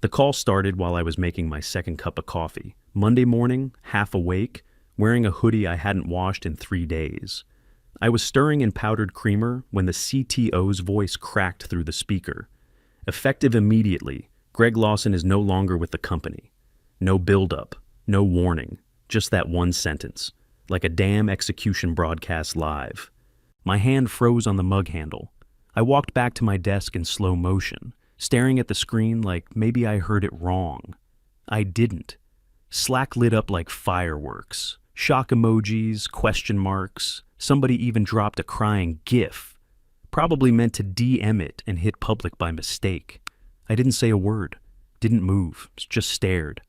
The call started while I was making my second cup of coffee. Monday morning, half awake, wearing a hoodie I hadn't washed in 3 days. I was stirring in powdered creamer when the CTO's voice cracked through the speaker. Effective immediately, Greg Lawson is no longer with the company. No build-up, no warning, just that one sentence, like a damn execution broadcast live. My hand froze on the mug handle. I walked back to my desk in slow motion, staring at the screen like maybe I heard it wrong. I didn't. Slack lit up like fireworks. Shock emojis, question marks. Somebody even dropped a crying GIF. Probably meant to DM it and hit public by mistake. I didn't say a word. Didn't move. Just stared.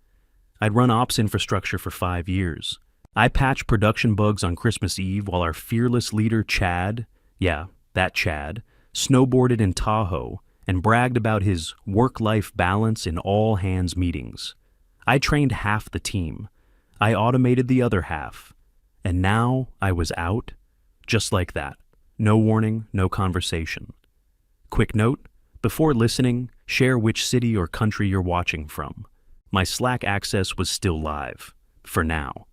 I'd run ops infrastructure for 5 years. I patched production bugs on Christmas Eve while our fearless leader Chad, yeah, that Chad, snowboarded in Tahoe and bragged about his work-life balance in all hands meetings. I trained half the team. I automated the other half. And now I was out, just like that. No warning, no conversation. Quick note, before listening, share which city or country you're watching from. My Slack access was still live, for now.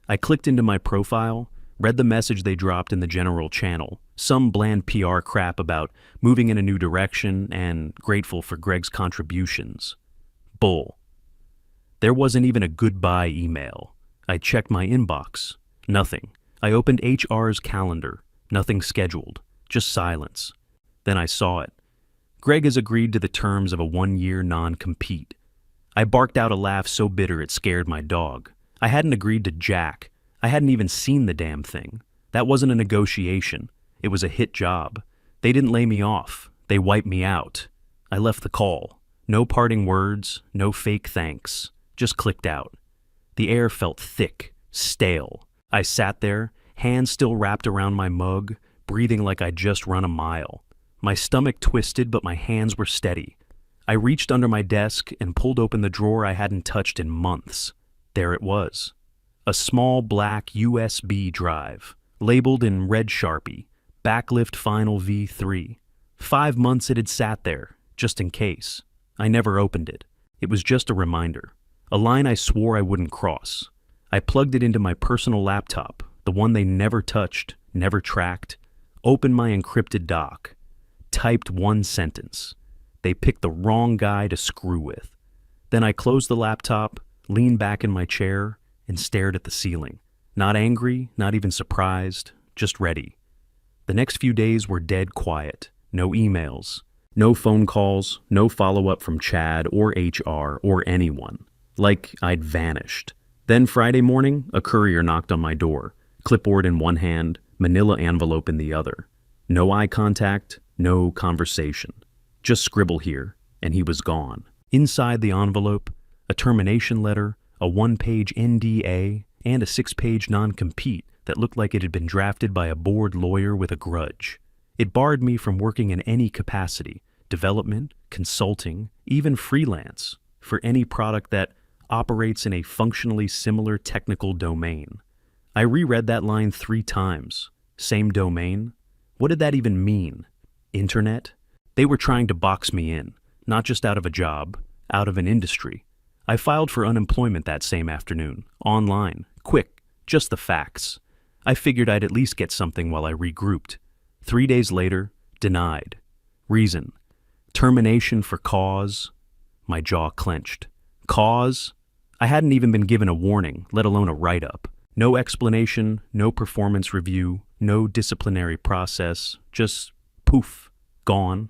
I clicked into my profile, read the message they dropped in the general channel, some bland PR crap about moving in a new direction and grateful for Greg's contributions. Bull. There wasn't even a goodbye email. I checked my inbox. Nothing. I opened HR's calendar. Nothing scheduled. Just silence. Then I saw it. Greg has agreed to the terms of a 1-year non-compete. I barked out a laugh so bitter it scared my dog. I hadn't agreed to jack. I hadn't even seen the damn thing. That wasn't a negotiation. It was a hit job. They didn't lay me off. They wiped me out. I left the call. No parting words, no fake thanks. Just clicked out. The air felt thick, stale. I sat there, hands still wrapped around my mug, breathing like I'd just run a mile. My stomach twisted, but my hands were steady. I reached under my desk and pulled open the drawer I hadn't touched in months. There it was. A small black USB drive, labeled in red Sharpie, Backlift Final V3. 5 months it had sat there, just in case. I never opened it. It was just a reminder. A line I swore I wouldn't cross. I plugged it into my personal laptop, the one they never touched, never tracked, opened my encrypted doc, typed one sentence. They picked the wrong guy to screw with. Then I closed the laptop, leaned back in my chair, and stared at the ceiling. Not angry, not even surprised, just ready. The next few days were dead quiet. No emails, no phone calls, no follow-up from Chad or HR or anyone. Like I'd vanished. Then Friday morning, a courier knocked on my door, clipboard in one hand, manila envelope in the other. No eye contact, no conversation. Just scribble here, and he was gone. Inside the envelope, a termination letter, a 1-page NDA, and a 6-page non-compete that looked like it had been drafted by a bored lawyer with a grudge. It barred me from working in any capacity, development, consulting, even freelance, for any product that operates in a functionally similar technical domain. I reread that line 3 times. Same domain? What did that even mean? Internet? They were trying to box me in, not just out of a job, out of an industry. I filed for unemployment that same afternoon, online, quick, just the facts. I figured I'd at least get something while I regrouped. 3 days later, denied. Reason: termination for cause. My jaw clenched. Cause? I hadn't even been given a warning, let alone a write-up. No explanation, no performance review, no disciplinary process, just poof, gone.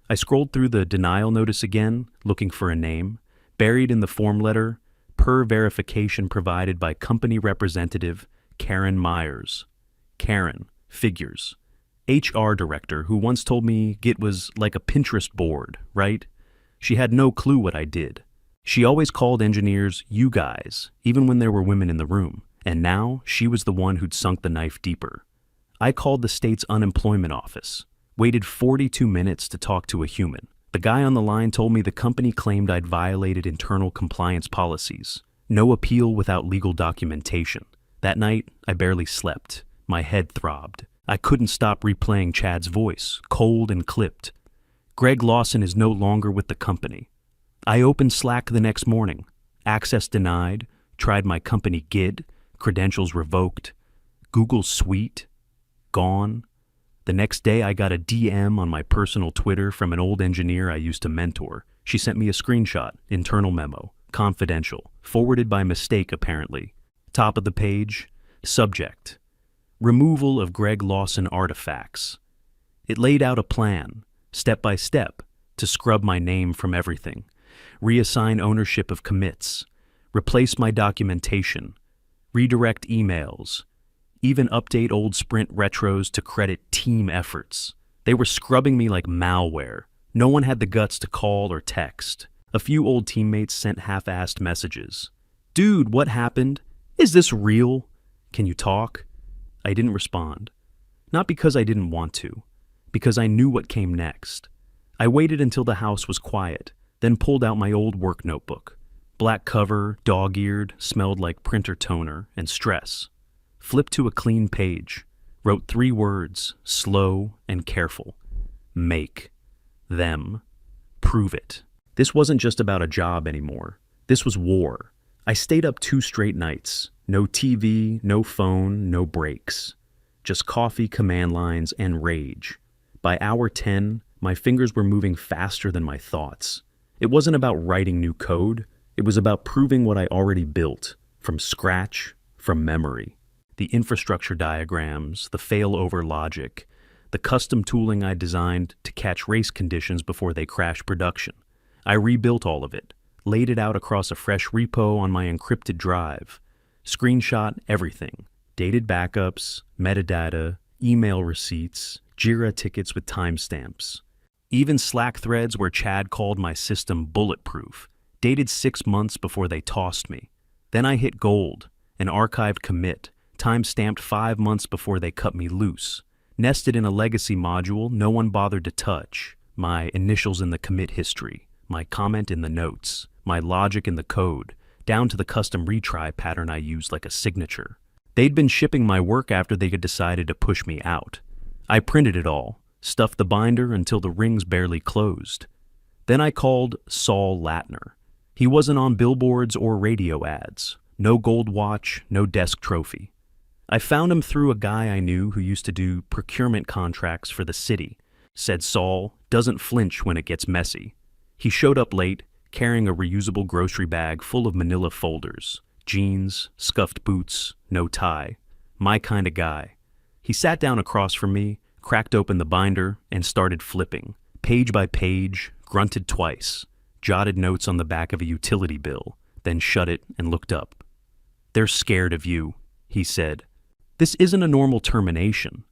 I scrolled through the denial notice again, looking for a name. Buried in the form letter, per verification provided by company representative Karen Myers. Karen, figures. HR director who once told me Git was like a Pinterest board, right? She had no clue what I did. She always called engineers "you guys," even when there were women in the room, and now she was the one who'd sunk the knife deeper. I called the state's unemployment office, waited 42 minutes to talk to a human. The guy on the line told me the company claimed I'd violated internal compliance policies. No appeal without legal documentation. That night, I barely slept. My head throbbed. I couldn't stop replaying Chad's voice, cold and clipped. Greg Lawson is no longer with the company. I opened Slack the next morning. Access denied, tried my company Git, credentials revoked. Google Suite, gone. The next day I got a DM on my personal Twitter from an old engineer I used to mentor. She sent me a screenshot, internal memo, confidential, forwarded by mistake apparently. Top of the page, subject, removal of Greg Lawson artifacts. It laid out a plan, step by step, to scrub my name from everything, reassign ownership of commits, replace my documentation, redirect emails, even update old Sprint retros to credit team efforts. They were scrubbing me like malware. No one had the guts to call or text. A few old teammates sent half-assed messages. Dude, what happened? Is this real? Can you talk? I didn't respond. Not because I didn't want to, because I knew what came next. I waited until the house was quiet, then pulled out my old work notebook. Black cover, dog-eared, smelled like printer toner and stress. Flipped to a clean page, wrote 3 words, slow and careful. Make. Them. Prove it. This wasn't just about a job anymore. This was war. I stayed up 2 straight nights. No TV, no phone, no breaks. Just coffee, command lines, and rage. By hour 10, my fingers were moving faster than my thoughts. It wasn't about writing new code. It was about proving what I already built, from scratch, from memory. The infrastructure diagrams, the failover logic, the custom tooling I designed to catch race conditions before they crash production. I rebuilt all of it, laid it out across a fresh repo on my encrypted drive, screenshot everything, dated backups, metadata, email receipts, Jira tickets with timestamps. Even Slack threads where Chad called my system bulletproof, dated 6 months before they tossed me. Then I hit gold, an archived commit, time-stamped 5 months before they cut me loose, nested in a legacy module no one bothered to touch, my initials in the commit history, my comment in the notes, my logic in the code, down to the custom retry pattern I used like a signature. They'd been shipping my work after they had decided to push me out. I printed it all, stuffed the binder until the rings barely closed. Then I called Saul Latner. He wasn't on billboards or radio ads. No gold watch, no desk trophy. I found him through a guy I knew who used to do procurement contracts for the city. Said Saul doesn't flinch when it gets messy. He showed up late, carrying a reusable grocery bag full of manila folders, jeans, scuffed boots, no tie. My kind of guy. He sat down across from me, cracked open the binder, and started flipping, page by page, grunted twice, jotted notes on the back of a utility bill, then shut it and looked up. "They're scared of you," he said. "This isn't a normal termination."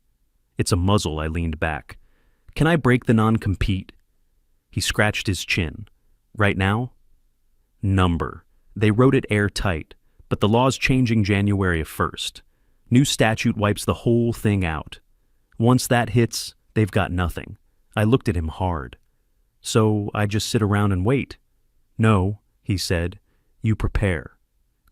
"It's a muzzle," I leaned back. "Can I break the non-compete?" He scratched his chin. "Right now?" "Number. They wrote it airtight, but the law's changing January 1st. New statute wipes the whole thing out. Once that hits, they've got nothing." I looked at him hard. "So I just sit around and wait?" "No," he said. "You prepare.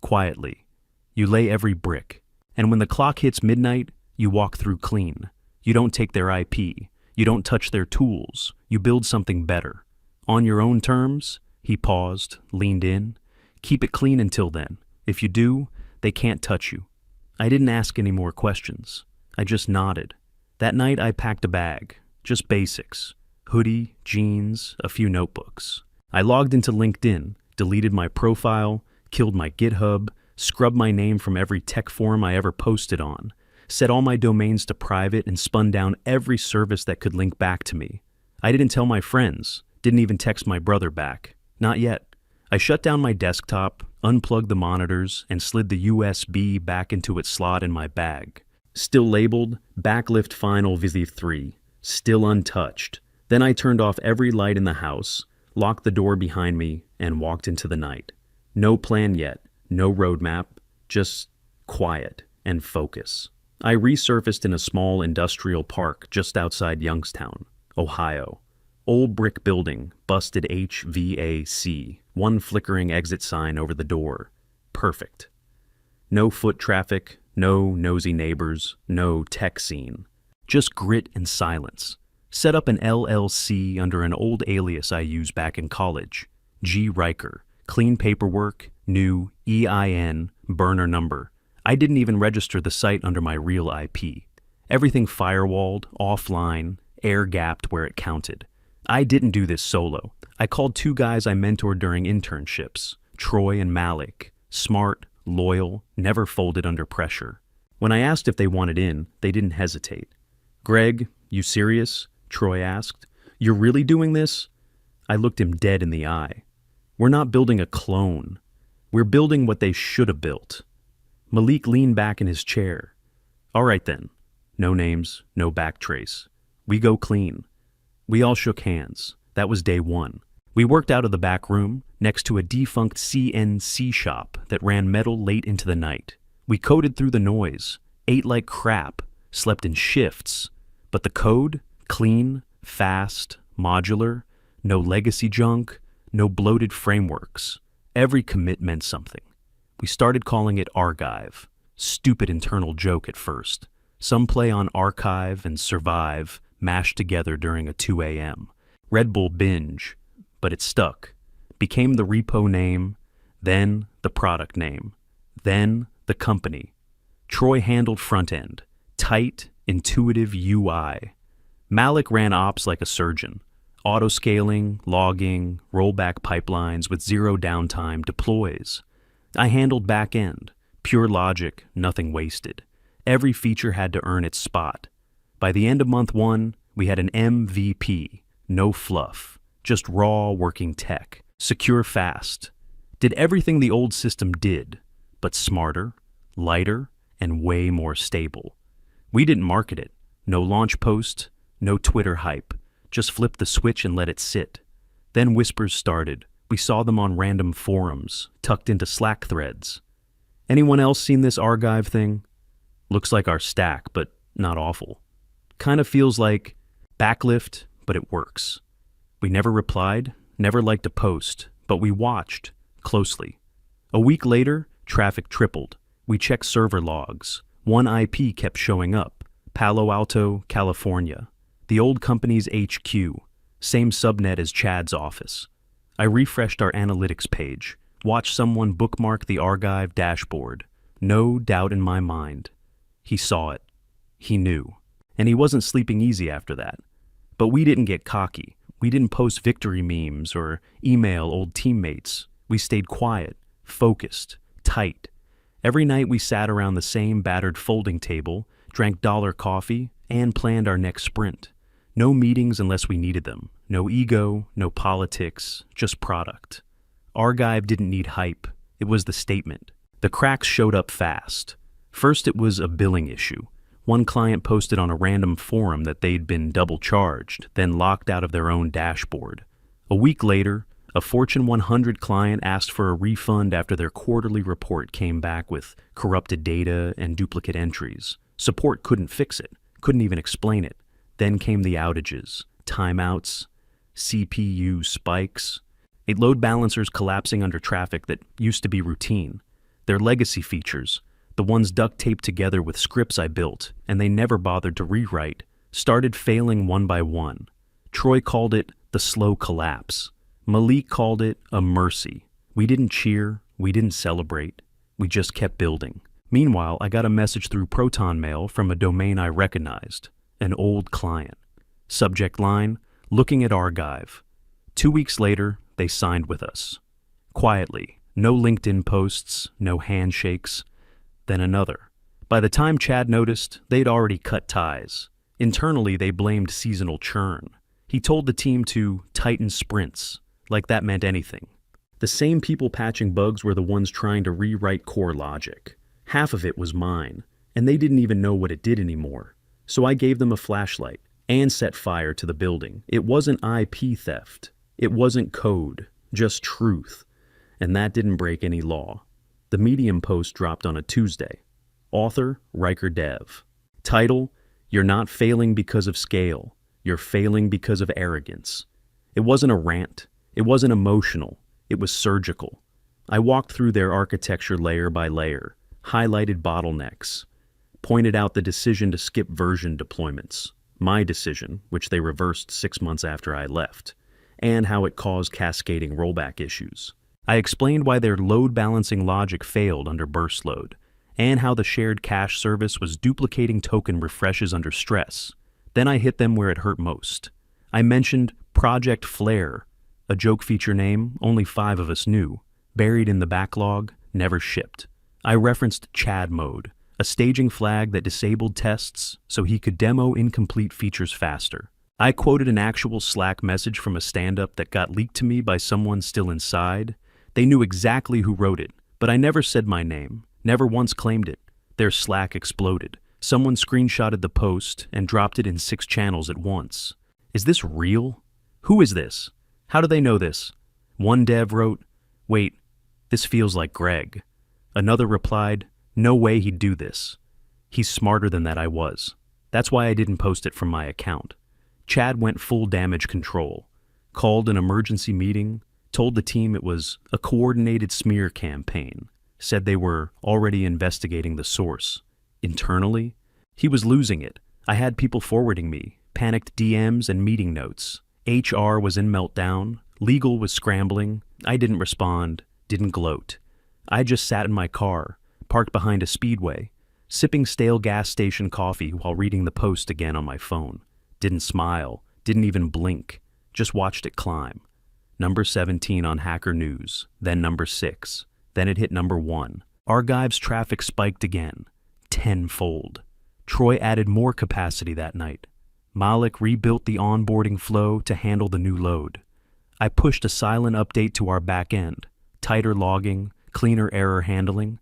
Quietly. You lay every brick. And when the clock hits midnight, you walk through clean. You don't take their IP. You don't touch their tools. You build something better. On your own terms." He paused, leaned in. "Keep it clean until then. If you do, they can't touch you." I didn't ask any more questions. I just nodded. That night I packed a bag. Just basics. Hoodie, jeans, a few notebooks. I logged into LinkedIn, deleted my profile, killed my GitHub, scrubbed my name from every tech forum I ever posted on, set all my domains to private, and spun down every service that could link back to me. I didn't tell my friends, didn't even text my brother back. Not yet. I shut down my desktop, unplugged the monitors, and slid the USB back into its slot in my bag. Still labeled, Backlift Final Visi 3. Still untouched. Then I turned off every light in the house, locked the door behind me, and walked into the night. No plan yet. No roadmap, just quiet and focus. I resurfaced in a small industrial park just outside Youngstown, Ohio. Old brick building, busted HVAC, one flickering exit sign over the door. Perfect. No foot traffic, no nosy neighbors, no tech scene. Just grit and silence. Set up an LLC under an old alias I used back in college. G. Riker. Clean paperwork, new EIN, burner number. I didn't even register the site under my real IP. Everything firewalled, offline, air-gapped where it counted. I didn't do this solo. I called two guys I mentored during internships, Troy and Malik. Smart, loyal, never folded under pressure. When I asked if they wanted in, they didn't hesitate. "Greg, you serious?" Troy asked. "You're really doing this?" I looked him dead in the eye. "We're not building a clone. We're building what they should have built." Malik leaned back in his chair. "All right then. No names, no backtrace. We go clean." We all shook hands. That was day one. We worked out of the back room, next to a defunct CNC shop that ran metal late into the night. We coded through the noise, ate like crap, slept in shifts. But the code? Clean, fast, modular, no legacy junk, no bloated frameworks. Every commit meant something. We started calling it Archive. Stupid internal joke at first. Some play on archive and survive, mashed together during a 2 a.m. Red Bull binge, but it stuck. Became the repo name, then the product name, then the company. Troy handled front end, tight, intuitive UI. Malik ran ops like a surgeon. Auto-scaling, logging, rollback pipelines with zero downtime deploys. I handled back end, pure logic, nothing wasted. Every feature had to earn its spot. By the end of month one, we had an MVP, no fluff, just raw working tech, secure fast. Did everything the old system did, but smarter, lighter, and way more stable. We didn't market it. No launch post, no Twitter hype. Just flipped the switch and let it sit. Then whispers started. We saw them on random forums, tucked into Slack threads. "Anyone else seen this Archive thing? Looks like our stack, but not awful. Kind of feels like backlift, but it works." We never replied, never liked a post, but we watched closely. A week later, traffic tripled. We checked server logs. One IP kept showing up. Palo Alto, California. The old company's HQ. Same subnet as Chad's office. I refreshed our analytics page. Watched someone bookmark the Archive dashboard. No doubt in my mind. He saw it. He knew. And he wasn't sleeping easy after that. But we didn't get cocky. We didn't post victory memes or email old teammates. We stayed quiet, focused, tight. Every night we sat around the same battered folding table, drank dollar coffee, and planned our next sprint. No meetings unless we needed them. No ego, no politics, just product. Archive didn't need hype. It was the statement. The cracks showed up fast. First, it was a billing issue. One client posted on a random forum that they'd been double charged, then locked out of their own dashboard. A week later, a Fortune 100 client asked for a refund after their quarterly report came back with corrupted data and duplicate entries. Support couldn't fix it, couldn't even explain it. Then came the outages, timeouts, CPU spikes, load balancers collapsing under traffic that used to be routine. Their legacy features, the ones duct taped together with scripts I built, and they never bothered to rewrite, started failing one by one. Troy called it the slow collapse. Malik called it a mercy. We didn't cheer, we didn't celebrate, we just kept building. Meanwhile, I got a message through Proton Mail from a domain I recognized, an old client. Subject line, looking at Archive. 2 weeks later, they signed with us. Quietly, no LinkedIn posts, no handshakes. Then another. By the time Chad noticed, they'd already cut ties. Internally, they blamed seasonal churn. He told the team to tighten sprints, like that meant anything. The same people patching bugs were the ones trying to rewrite core logic. Half of it was mine, and they didn't even know what it did anymore. So I gave them a flashlight and set fire to the building. It wasn't IP theft. It wasn't code, just truth. And that didn't break any law. The Medium post dropped on a Tuesday. Author, Riker Dev. Title, "You're not failing because of scale. You're failing because of arrogance." It wasn't a rant. It wasn't emotional. It was surgical. I walked through their architecture layer by layer, highlighted bottlenecks, pointed out the decision to skip version deployments, my decision, which they reversed 6 months after I left, and how it caused cascading rollback issues. I explained why their load balancing logic failed under burst load, and how the shared cache service was duplicating token refreshes under stress. Then I hit them where it hurt most. I mentioned Project Flare, a joke feature name only 5 of us knew, buried in the backlog, never shipped. I referenced Chad mode, a staging flag that disabled tests so he could demo incomplete features faster. I quoted an actual Slack message from a stand-up that got leaked to me by someone still inside. They knew exactly who wrote it, but I never said my name, never once claimed it. Their Slack exploded. Someone screenshotted the post and dropped it in 6 channels at once. Is this real? Who is this? How do they know this? One dev wrote, "Wait, this feels like Greg." Another replied, "No way he'd do this." He's smarter than that I was. That's why I didn't post it from my account. Chad went full damage control, called an emergency meeting, told the team it was a coordinated smear campaign, said they were already investigating the source. Internally, he was losing it. I had people forwarding me panicked DMs and meeting notes. HR was in meltdown. Legal was scrambling. I didn't respond, didn't gloat. I just sat in my car, parked behind a speedway, sipping stale gas station coffee while reading the post again on my phone. Didn't smile, didn't even blink, just watched it climb. Number 17 on Hacker News, then number 6, then it hit number 1. Archive's traffic spiked again, tenfold. Troy added more capacity that night. Malik rebuilt the onboarding flow to handle the new load. I pushed a silent update to our back end, tighter logging, cleaner error handling.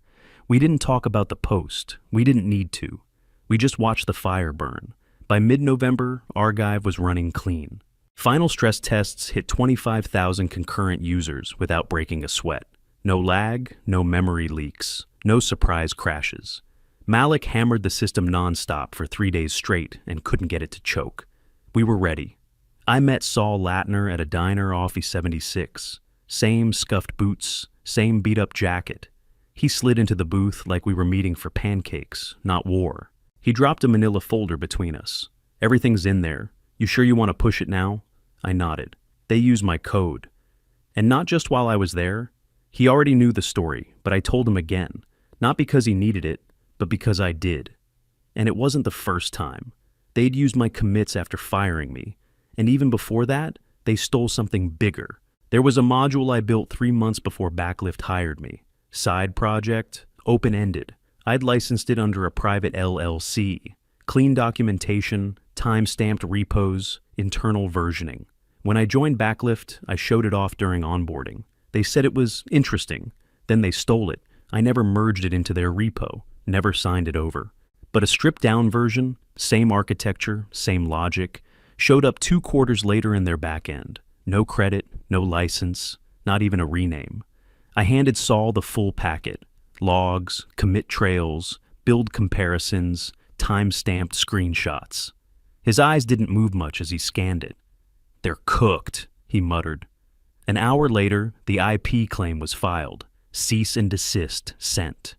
We didn't talk about the post. We didn't need to. We just watched the fire burn. By mid-November, Archive was running clean. Final stress tests hit 25,000 concurrent users without breaking a sweat. No lag, no memory leaks, no surprise crashes. Malik hammered the system nonstop for 3 days straight and couldn't get it to choke. We were ready. I met Saul Latner at a diner off E76. Same scuffed boots, same beat-up jacket. He slid into the booth like we were meeting for pancakes, not war. He dropped a manila folder between us. "Everything's in there. You sure you want to push it now?" I nodded. They used my code. And not just while I was there. He already knew the story, but I told him again. Not because he needed it, but because I did. And it wasn't the first time. They'd used my commits after firing me. And even before that, they stole something bigger. There was a module I built 3 months before Backlift hired me. Side project, open-ended. I'd licensed it under a private LLC. Clean documentation, time-stamped repos, internal versioning. When I joined Backlift, I showed it off during onboarding. They said it was interesting. Then they stole it. I never merged it into their repo, never signed it over. But a stripped-down version, same architecture, same logic, showed up 2 quarters later in their backend. No credit, no license, not even a rename. I handed Saul the full packet. Logs, commit trails, build comparisons, time-stamped screenshots. His eyes didn't move much as he scanned it. "They're cooked," he muttered. An hour later, the IP claim was filed. Cease and desist sent.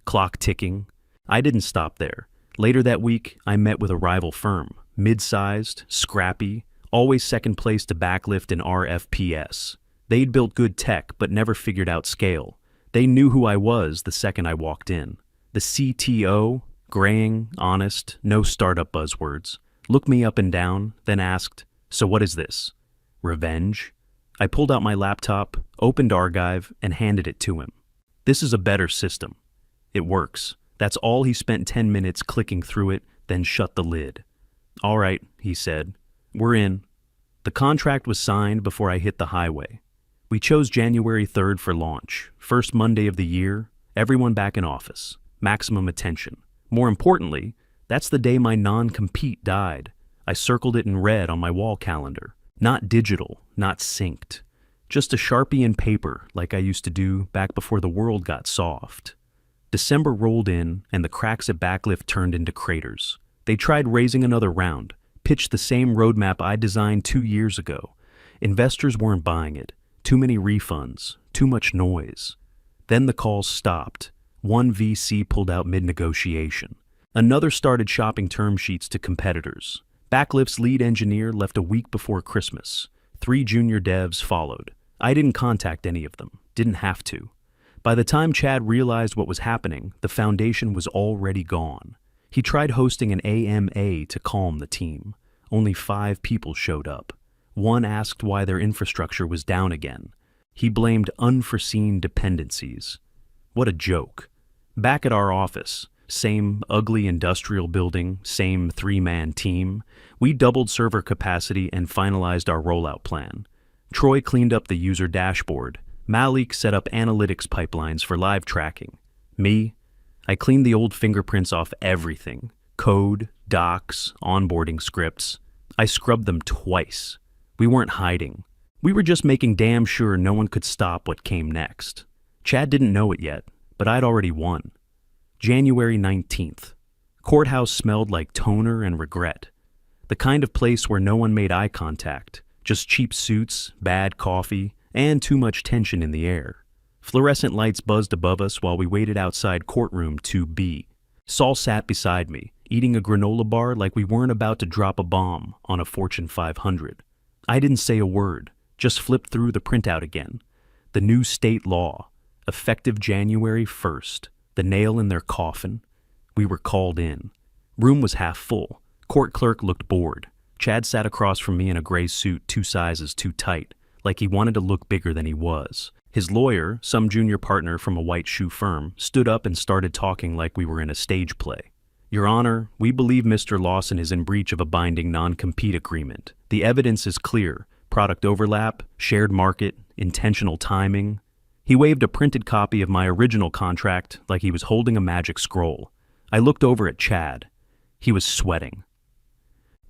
Clock ticking. I didn't stop there. Later that week, I met with a rival firm. Mid-sized, scrappy, always second place to Backlift in RFPS. They'd built good tech, but never figured out scale. They knew who I was the second I walked in. The CTO, graying, honest, no startup buzzwords, looked me up and down, then asked, "So what is this? Revenge?" I pulled out my laptop, opened Archive, and handed it to him. "This is a better system. It works." That's all. He spent 10 minutes clicking through it, then shut the lid. "All right," he said. "We're in." The contract was signed before I hit the highway. We chose January 3rd for launch, first Monday of the year, everyone back in office, maximum attention. More importantly, that's the day my non-compete died. I circled it in red on my wall calendar. Not digital, not synced. Just a Sharpie and paper like I used to do back before the world got soft. December rolled in and the cracks at Backlift turned into craters. They tried raising another round, pitched the same roadmap I designed 2 years ago. Investors weren't buying it. Too many refunds, too much noise. Then the calls stopped. One VC pulled out mid-negotiation. Another started shopping term sheets to competitors. Backlift's lead engineer left a week before Christmas. 3 junior devs followed. I didn't contact any of them, didn't have to. By the time Chad realized what was happening, the foundation was already gone. He tried hosting an AMA to calm the team. Only 5 people showed up. One asked why their infrastructure was down again. He blamed unforeseen dependencies. What a joke. Back at our office, same ugly industrial building, same 3-man team, we doubled server capacity and finalized our rollout plan. Troy cleaned up the user dashboard. Malik set up analytics pipelines for live tracking. Me, I cleaned the old fingerprints off everything. Code, docs, onboarding scripts. I scrubbed them twice. We weren't hiding. We were just making damn sure no one could stop what came next. Chad didn't know it yet, but I'd already won. January 19th. Courthouse smelled like toner and regret. The kind of place where no one made eye contact, just cheap suits, bad coffee, and too much tension in the air. Fluorescent lights buzzed above us while we waited outside courtroom 2B. Saul sat beside me, eating a granola bar like we weren't about to drop a bomb on a Fortune 500. I didn't say a word, just flipped through the printout again. The new state law, effective January 1st, the nail in their coffin. We were called in. Room was half full. Court clerk looked bored. Chad sat across from me in a gray suit 2 sizes too tight, like he wanted to look bigger than he was. His lawyer, some junior partner from a white shoe firm, stood up and started talking like we were in a stage play. Your Honor, we believe Mr. Lawson is in breach of a binding non-compete agreement. The evidence is clear. Product overlap, shared market, intentional timing. He waved a printed copy of my original contract like he was holding a magic scroll. I looked over at Chad. He was sweating.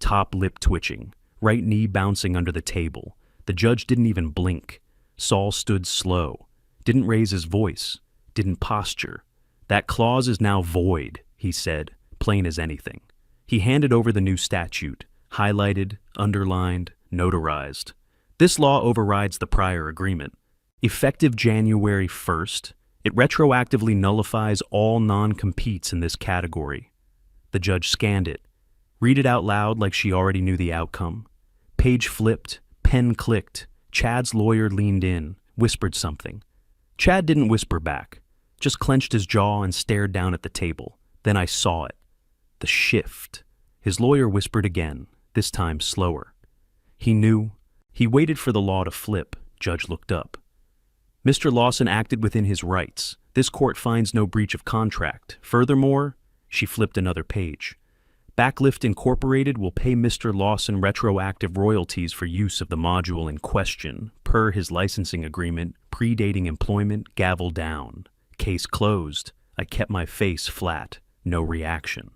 Top lip twitching, right knee bouncing under the table. The judge didn't even blink. Saul stood slow, didn't raise his voice, didn't posture. That clause is now void, he said, plain as anything. He handed over the new statute, highlighted, underlined, notarized. This law overrides the prior agreement. Effective January 1st, it retroactively nullifies all non-competes in this category. The judge scanned it. Read it out loud like she already knew the outcome. Page flipped, pen clicked. Chad's lawyer leaned in, whispered something. Chad didn't whisper back, just clenched his jaw and stared down at the table. Then I saw it. The shift. His lawyer whispered again, this time slower. He knew. He waited for the law to flip. Judge looked up. Mr. Lawson acted within his rights. This court finds no breach of contract. Furthermore, she flipped another page. Backlift Incorporated will pay Mr. Lawson retroactive royalties for use of the module in question, per his licensing agreement, predating employment, gavel down. Case closed. I kept my face flat. No reaction.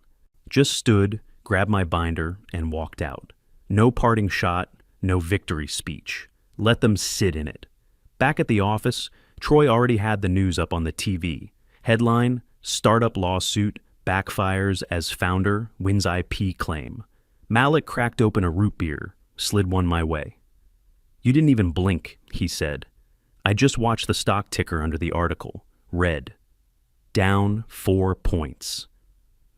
Just stood, grabbed my binder, and walked out. No parting shot, no victory speech. Let them sit in it. Back at the office, Troy already had the news up on the TV. Headline, Startup Lawsuit, Backfires as Founder, Wins IP Claim. Malik cracked open a root beer, slid one my way. You didn't even blink, he said. I just watched the stock ticker under the article. Red. Down 4 points.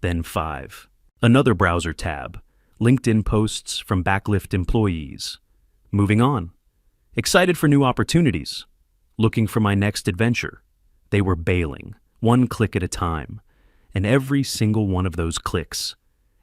Then 5. Another browser tab. LinkedIn posts from Backlift employees. Moving on. Excited for new opportunities. Looking for my next adventure. They were bailing, 1 click at a time. And every single one of those clicks,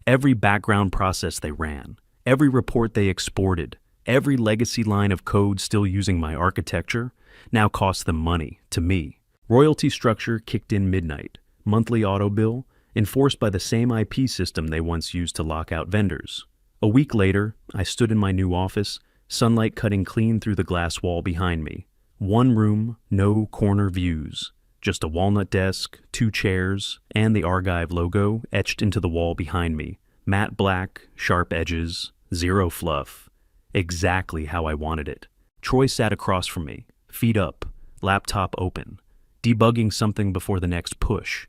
every background process they ran, every report they exported, every legacy line of code still using my architecture, now cost them money, to me. Royalty structure kicked in midnight, monthly auto bill, enforced by the same IP system they once used to lock out vendors. A week later, I stood in my new office, sunlight cutting clean through the glass wall behind me. 1 room, no corner views. Just a walnut desk, 2 chairs, and the Argive logo etched into the wall behind me. Matte black, sharp edges, zero fluff. Exactly how I wanted it. Troy sat across from me, feet up, laptop open, debugging something before the next push.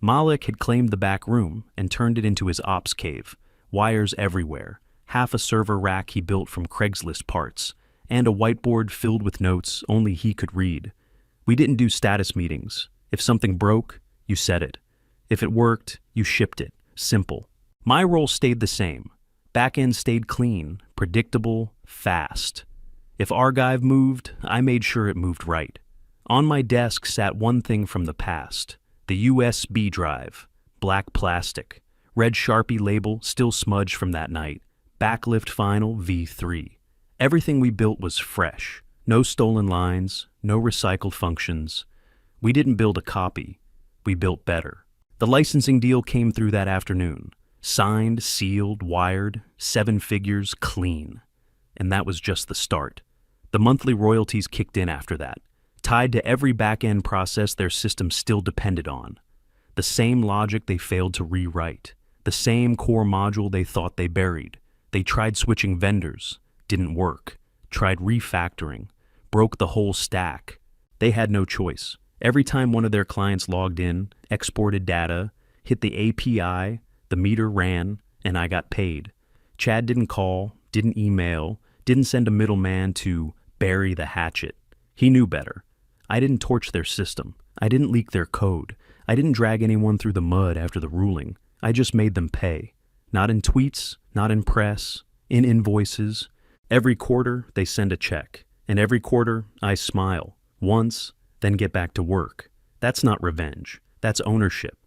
Malik had claimed the back room and turned it into his ops cave. Wires everywhere, half a server rack he built from Craigslist parts, and a whiteboard filled with notes only he could read. We didn't do status meetings. If something broke, you said it. If it worked, you shipped it. Simple. My role stayed the same. Back end stayed clean, predictable, fast. If Archive moved, I made sure it moved right. On my desk sat one thing from the past, the USB drive, black plastic, red Sharpie label still smudged from that night, backlift final V3. Everything we built was fresh, no stolen lines, no recycled functions. We didn't build a copy, we built better. The licensing deal came through that afternoon. Signed, sealed, wired, 7 figures, clean. And that was just the start. The monthly royalties kicked in after that, tied to every back-end process their system still depended on. The same logic they failed to rewrite. The same core module they thought they buried. They tried switching vendors. Didn't work. Tried refactoring. Broke the whole stack. They had no choice. Every time one of their clients logged in, exported data, hit the API, the meter ran, and I got paid. Chad didn't call, didn't email, didn't send a middleman to bury the hatchet. He knew better. I didn't torch their system. I didn't leak their code. I didn't drag anyone through the mud after the ruling. I just made them pay. Not in tweets, not in press, in invoices. Every quarter, they send a check. And every quarter, I smile. Once, then get back to work. That's not revenge. That's ownership.